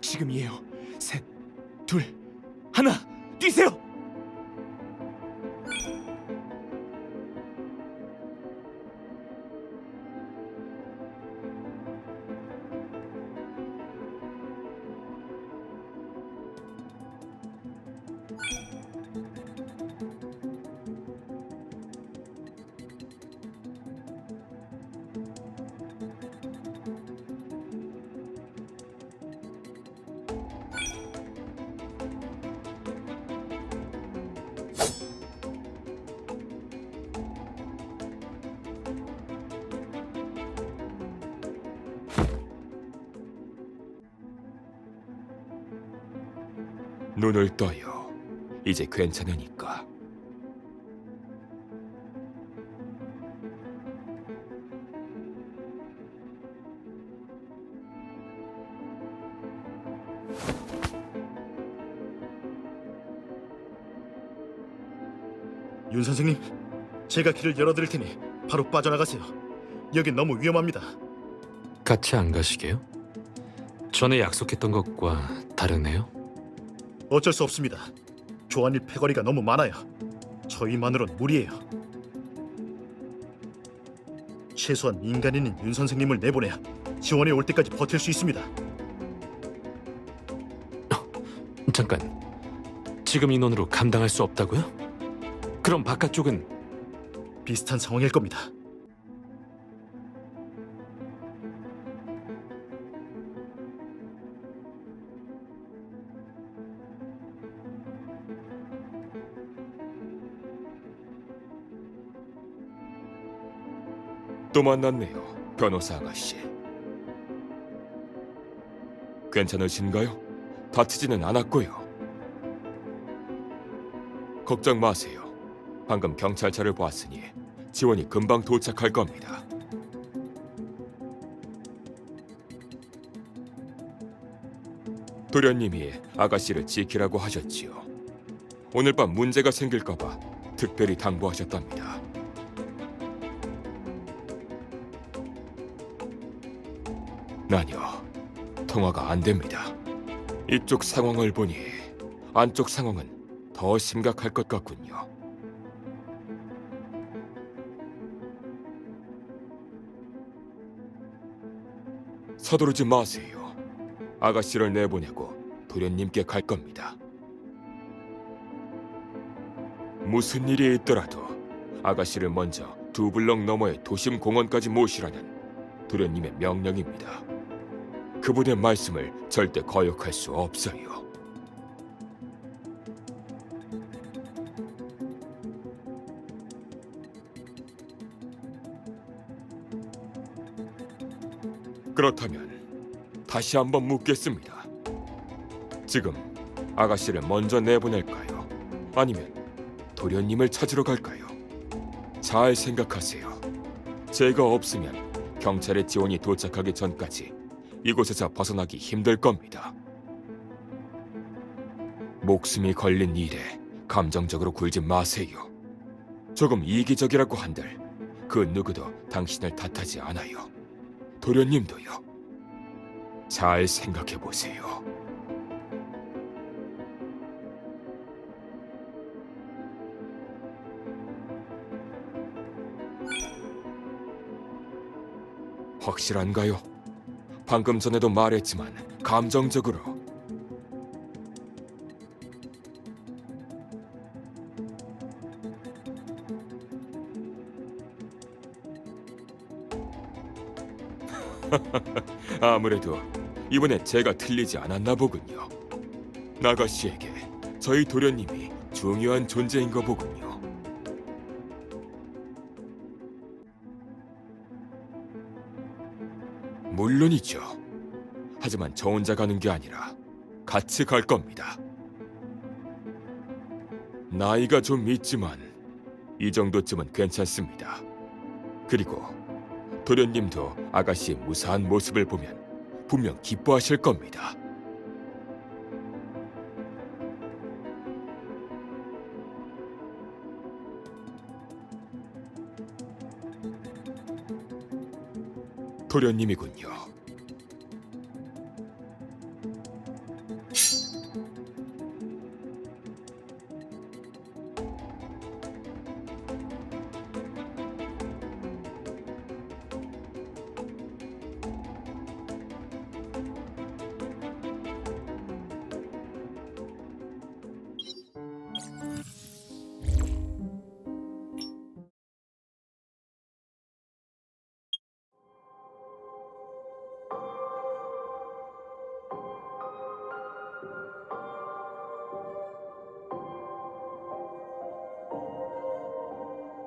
지금이에요. 셋, 둘, 하나, 뛰세요! 눈을 떠요. 이제 괜찮으니까. 윤 선생님, 제가 길을 열어드릴 테니 바로 빠져나가세요. 여긴 너무 위험합니다. 같이 안 가시게요? 전에 약속했던 것과 다르네요. 어쩔 수 없습니다. 조한일 패거리가 너무 많아요. 저희만으론 무리예요. 최소한 인간인인 윤 선생님을 내보내야 지원이 올 때까지 버틸 수 있습니다. 잠깐, 지금 인원으로 감당할 수 없다고요? 그럼 바깥쪽은 비슷한 상황일 겁니다. 또 만났네요, 변호사 아가씨. 괜찮으신가요? 다치지는 않았고요. 걱정 마세요. 방금 경찰차를 보았으니 지원이 금방 도착할 겁니다. 도련님이 아가씨를 지키라고 하셨지요. 오늘 밤 문제가 생길까봐 특별히 당부하셨답니다. 아니요, 통화가 안 됩니다. 이쪽 상황을 보니 안쪽 상황은 더 심각할 것 같군요. 서두르지 마세요. 아가씨를 내보내고 도련님께 갈 겁니다. 무슨 일이 있더라도 아가씨를 먼저 두 블럭 너머의 도심 공원까지 모시라는 도련님의 명령입니다. 그분의 말씀을 절대 거역할 수 없어요. 그렇다면 다시 한번 묻겠습니다. 지금 아가씨를 먼저 내보낼까요? 아니면 도련님을 찾으러 갈까요? 잘 생각하세요. 제가 없으면 경찰의 지원이 도착하기 전까지 이곳에서 벗어나기 힘들 겁니다. 목숨이 걸린 일에 감정적으로 굴지 마세요. 조금 이기적이라고 한들 그 누구도 당신을 탓하지 않아요. 도련님도요. 잘 생각해 보세요. 확실한가요? 방금 전에도 말했지만 감정적으로. 아무래도 이번에 제가 틀리지 않았나 보군요. 나가씨에게 저희 도련님이 중요한 존재인 거 보군요. 물론이죠. 하지만 저 혼자 가는 게 아니라 같이 갈 겁니다. 나이가 좀 있지만 이 정도쯤은 괜찮습니다. 그리고 도련님도 아가씨의 무사한 모습을 보면 분명 기뻐하실 겁니다. 도련님이군요.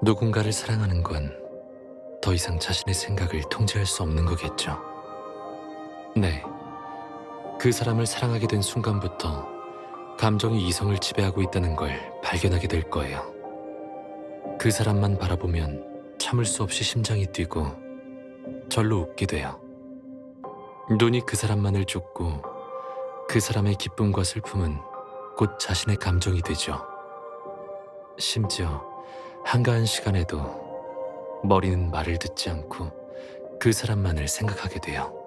누군가를 사랑하는 건 더 이상 자신의 생각을 통제할 수 없는 거겠죠. 네, 그 사람을 사랑하게 된 순간부터 감정이 이성을 지배하고 있다는 걸 발견하게 될 거예요. 그 사람만 바라보면 참을 수 없이 심장이 뛰고 절로 웃게 돼요. 눈이 그 사람만을 쫓고 그 사람의 기쁨과 슬픔은 곧 자신의 감정이 되죠. 심지어 한가한 시간에도 머리는 말을 듣지 않고 그 사람만을 생각하게 돼요.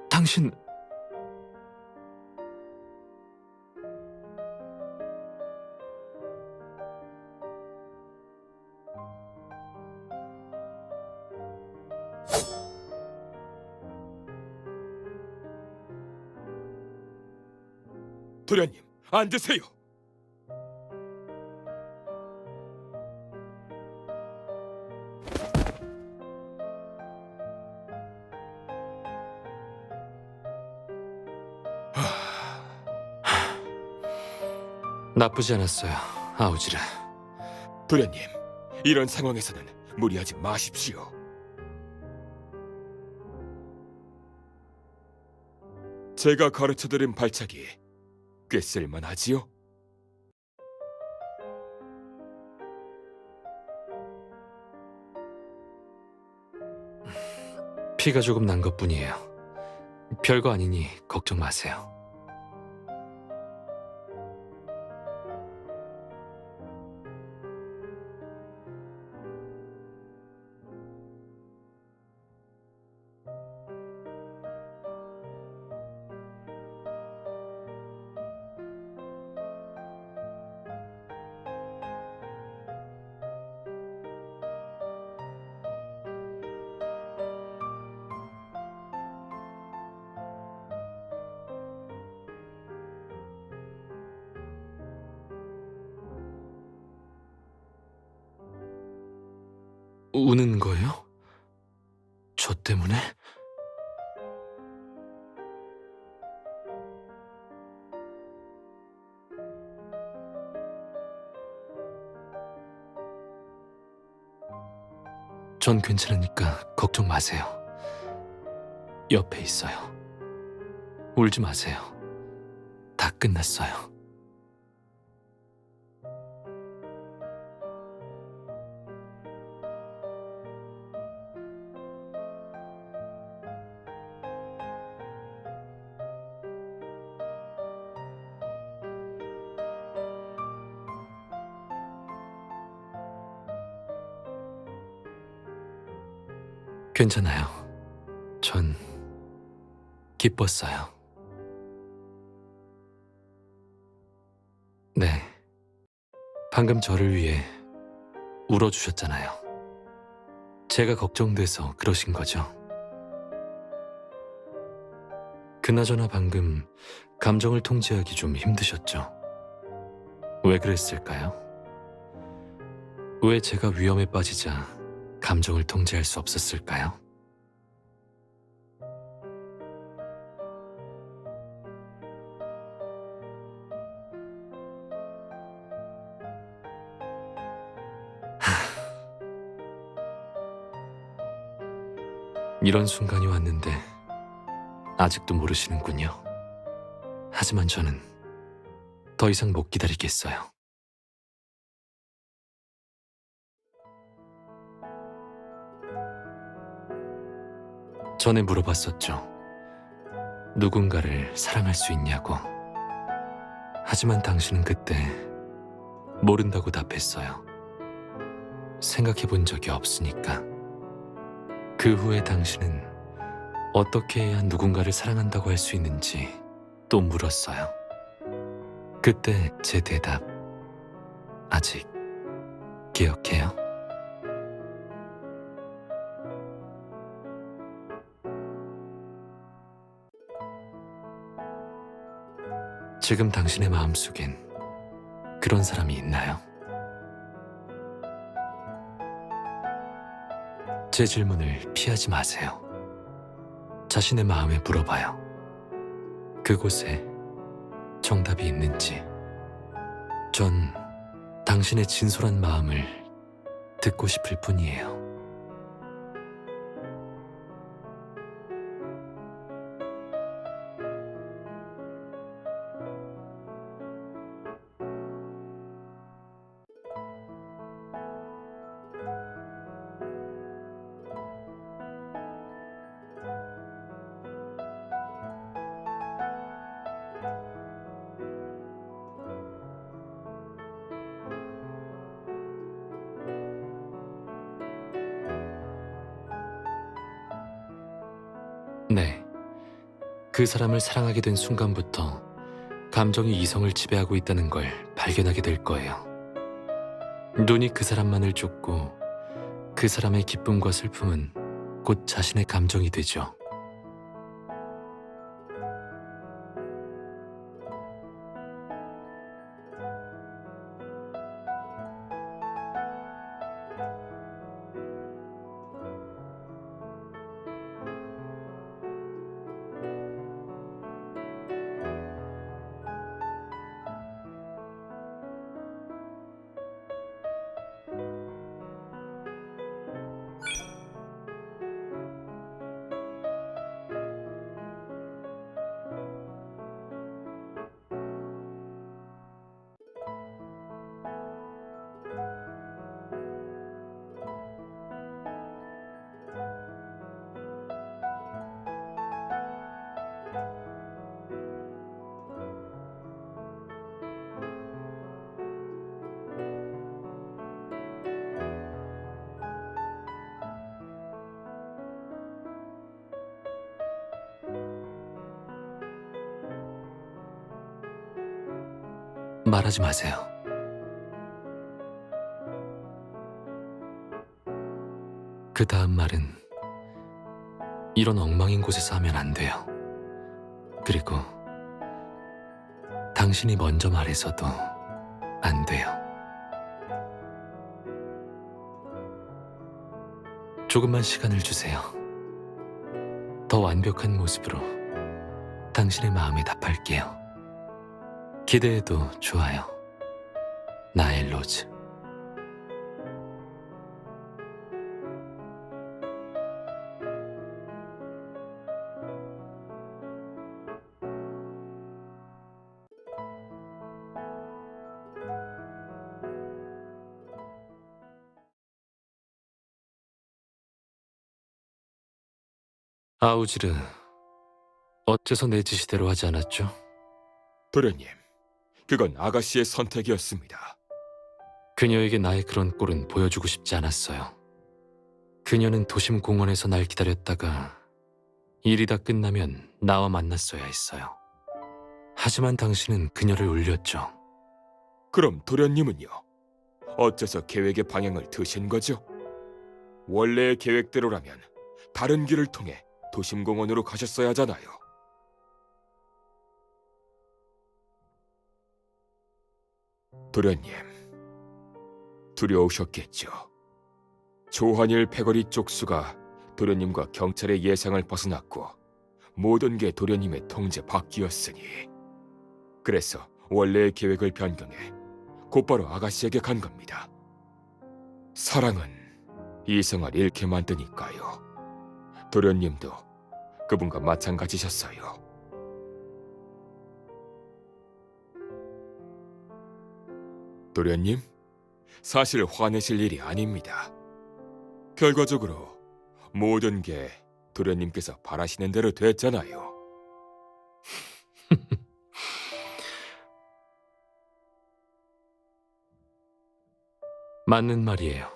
당신... 도련님, 앉으세요. 나쁘지 않았어요, 아우지르. 도련님, 이런 상황에서는 무리하지 마십시오. 제가 가르쳐드린 발차기 꽤 쓸만하지요? 피가 조금 난 것뿐이에요. 별거 아니니 걱정 마세요. 우는 거예요? 저 때문에? 전 괜찮으니까 걱정 마세요. 옆에 있어요. 울지 마세요. 다 끝났어요. 괜찮아요. 전 기뻤어요. 네, 방금 저를 위해 울어주셨잖아요. 제가 걱정돼서 그러신 거죠. 그나저나 방금 감정을 통제하기 좀 힘드셨죠? 왜 그랬을까요? 왜 제가 위험에 빠지자 감정을 통제할 수 없었을까요? 이런 순간이 왔는데 아직도 모르시는군요. 하지만 저는 더 이상 못 기다리겠어요. 전에 물어봤었죠. 누군가를 사랑할 수 있냐고. 하지만 당신은 그때 모른다고 답했어요. 생각해 본 적이 없으니까. 그 후에 당신은 어떻게 해야 누군가를 사랑한다고 할 수 있는지 또 물었어요. 그때 제 대답 아직 기억해요? 지금 당신의 마음속엔 그런 사람이 있나요? 제 질문을 피하지 마세요. 자신의 마음에 물어봐요. 그곳에 정답이 있는지. 전 당신의 진솔한 마음을 듣고 싶을 뿐이에요. 네. 그 사람을 사랑하게 된 순간부터 감정이 이성을 지배하고 있다는 걸 발견하게 될 거예요. 눈이 그 사람만을 쫓고 그 사람의 기쁨과 슬픔은 곧 자신의 감정이 되죠. 말하지 마세요. 그 다음 말은 이런 엉망인 곳에서 하면 안 돼요. 그리고 당신이 먼저 말해서도 안 돼요. 조금만 시간을 주세요. 더 완벽한 모습으로 당신의 마음에 답할게요. 기대해도 좋아요. 나의 로즈. 아우지르, 어째서 내 지시대로 하지 않았죠? 도련님, 그건 아가씨의 선택이었습니다. 그녀에게 나의 그런 꼴은 보여주고 싶지 않았어요. 그녀는 도심 공원에서 날 기다렸다가 일이 다 끝나면 나와 만났어야 했어요. 하지만 당신은 그녀를 울렸죠. 그럼 도련님은요? 어째서 계획의 방향을 트신 거죠? 원래의 계획대로라면 다른 길을 통해 도심공원으로 가셨어야 하잖아요. 도련님, 두려우셨겠죠. 조한일 패거리 쪽수가 도련님과 경찰의 예상을 벗어났고 모든 게 도련님의 통제 밖이었으니, 그래서 원래의 계획을 변경해 곧바로 아가씨에게 간 겁니다. 사랑은 이성을 잃게 만드니까요. 도련님도 그분과 마찬가지셨어요. 도련님, 사실 화내실 일이 아닙니다. 결과적으로 모든 게 도련님께서 바라시는 대로 됐잖아요. 맞는 말이에요.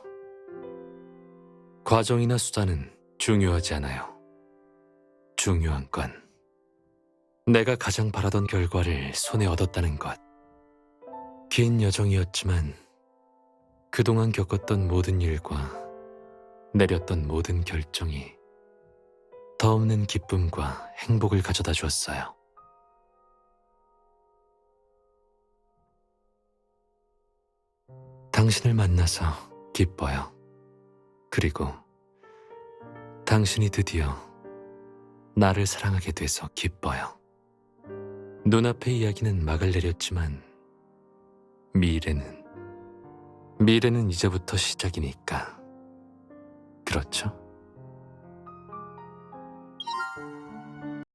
과정이나 수단은 중요하지 않아요. 중요한 건 내가 가장 바라던 결과를 손에 얻었다는 것. 긴 여정이었지만 그동안 겪었던 모든 일과 내렸던 모든 결정이 더없는 기쁨과 행복을 가져다 주었어요. 당신을 만나서 기뻐요. 그리고 당신이 드디어 나를 사랑하게 돼서 기뻐요. 눈앞의 이야기는 막을 내렸지만 미래는 이제부터 시작이니까. 그렇죠?